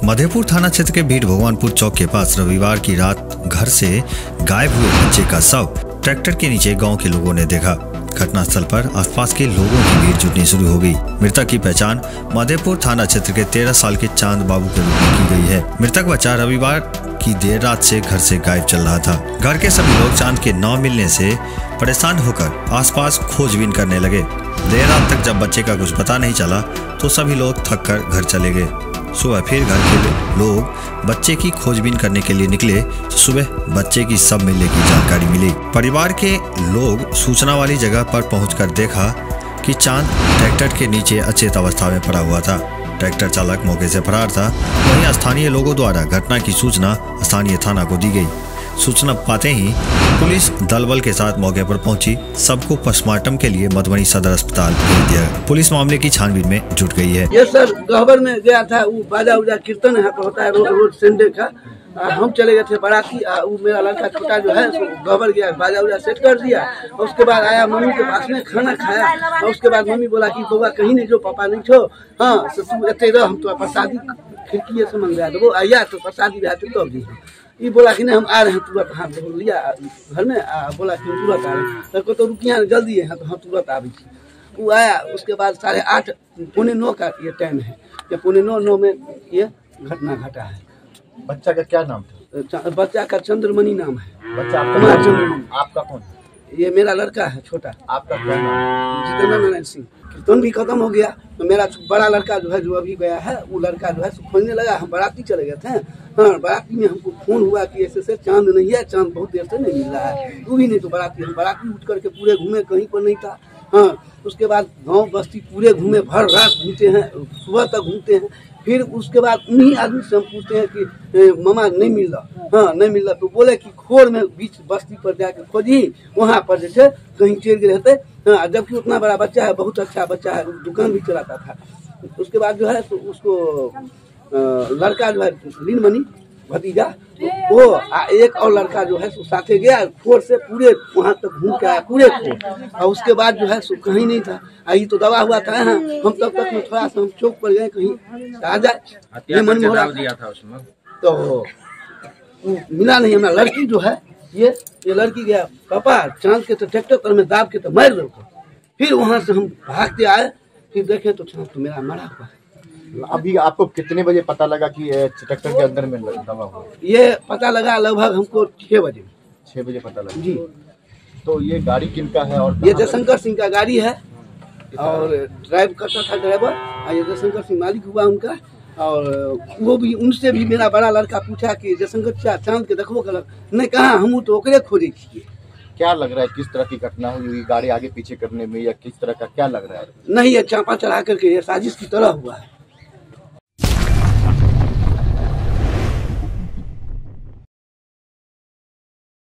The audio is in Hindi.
मधेपुर थाना क्षेत्र के भीड़ भगवानपुर चौक के पास रविवार की रात घर से गायब हुए बच्चे का शव ट्रैक्टर के नीचे गांव के लोगों ने देखा। घटनास्थल पर आसपास के लोगों की भीड़ जुटनी शुरू हो गई। मृतक की पहचान मधेपुर थाना क्षेत्र के 13 साल के चांद बाबू के रूप में की गई है। मृतक बच्चा रविवार की देर रात से घर से गायब चल रहा था। घर के सभी लोग चांद के न मिलने से परेशान होकर आसपास खोजबीन करने लगे। देर रात तक जब बच्चे का कुछ पता नहीं चला तो सभी लोग थक कर घर चले गए। सुबह फिर घर के लोग बच्चे की खोजबीन करने के लिए निकले तो सुबह बच्चे की शव मिलने की जानकारी मिली। परिवार के लोग सूचना वाली जगह पर पहुंचकर देखा कि चांद ट्रैक्टर के नीचे अचेत अवस्था में पड़ा हुआ था। ट्रैक्टर चालक मौके से फरार था। वहीं स्थानीय लोगों द्वारा घटना की सूचना स्थानीय थाना को दी गई। सूचना पाते ही पुलिस दलबल के साथ मौके पर पहुंची। सबको पोस्टमार्टम के लिए मधुबनी सदर अस्पताल भेज दिया। पुलिस मामले की छानबीन में जुट गई है। ये सर गहबर में गया था, वो बाजा उजा कीर्तन यहाँ पर होता है रोड संडे का। हम चले गए थे बाराती। वो मेरा लड़का छोटा जो है गहबर गया, बाजा उजा सेट कर दिया। और उसके बाद आया मम्मी के पास में खाना खाया। और उसके बाद मम्मी बोला कि बउआ कहीं नहीं जो, पापा नहीं छो। हाँ तू एते रह, हम तो प्रसादी खिड़की से मंगवा दो। आया तो प्रसादी रहा तो दी। ये बोला कि नहीं हम आ रहे हैं तुरंत। हाँ लिया घर में बोला कि तुरंत आ रहे हैं। तो रुकिया जल्दी है। तो हाँ तुरंत आ गई। वो आया। उसके बाद 8:30 पौने 9 का ये टाइम है। ये पौने 9 में ये घटना घटा है। बच्चा का क्या नाम था? बच्चा का चंद्रमणि नाम है। बच्चा आपका चंद्रमणि। आपका कौन? ये मेरा लड़का है छोटा। आपका क्या नाम? जितेंद्र नारायण सिंह। कीर्तन भी खत्म हो गया तो मेरा बड़ा लड़का जो है जो अभी गया है, वो लड़का जो है खोजने लगा। हम बाराती चले गए थे। हाँ बाराती में हमको फोन हुआ कि ऐसे चांद नहीं है, चांद बहुत देर से नहीं मिल रहा है। वो भी नहीं तो बाराती, हम बाराती उठ करके पूरे घूमे, कहीं पर नहीं था। हाँ उसके बाद गांव बस्ती पूरे घूमे, भर रात घूमते हैं, सुबह तक घूमते हैं। फिर उसके बाद उन्हीं आदमी से हम पूछते हैं कि मामा नहीं मिल रहा। हाँ नहीं मिल रहा। तो बोले कि खोर में बीच बस्ती पर जाके खोजी, वहाँ पर जैसे कहीं चल गए रहते। हाँ जबकि उतना बड़ा बच्चा है, बहुत अच्छा बच्चा है, दुकान भी चलाता था। उसके बाद जो है तो उसको लड़का जो है लीनमणि भतीजा, वो एक और लड़का जो है साथे गया। खोर से पूरे वहाँ तक घूम के आया, पूरे खोर। और उसके बाद जो है कहीं नहीं था। आई तो दबा हुआ था। हम तब तक में थोड़ा सा हम चौक पर गए कहीं आ जाए, ये मन में हो रहा था उसमें। तो मिला नहीं। हमारा लड़की जो है ये लड़की गया, पापा चांद के तो ट्रैक्टर पर में दाब के तो मार दो। फिर वहाँ से हम भागते आए, फिर देखे तो चांद तो मेरा मरा हुआ है। अभी आपको कितने बजे पता लगा कि ट्रैक्टर के अंदर में दबा हुआ? ये पता लगा लगभग हमको 6 बजे। 6 बजे पता लगा जी। तो ये गाड़ी किनका है? और ये जयशंकर सिंह का गाड़ी है और ड्राइव करता था ड्राइवर। ये जयशंकर सिंह मालिक हुआ उनका। और वो भी उनसे भी मेरा बड़ा लड़का पूछा कि जयशंकर चांद के देखो कर नहीं, कहा हम तो ओकरे खोजे छिए। क्या लग रहा है किस तरह की घटना हुई, गाड़ी आगे पीछे करने में, या किस तरह का क्या लग रहा है? नहीं, ये चापा चढ़ा करके ये साजिश की तरह हुआ है।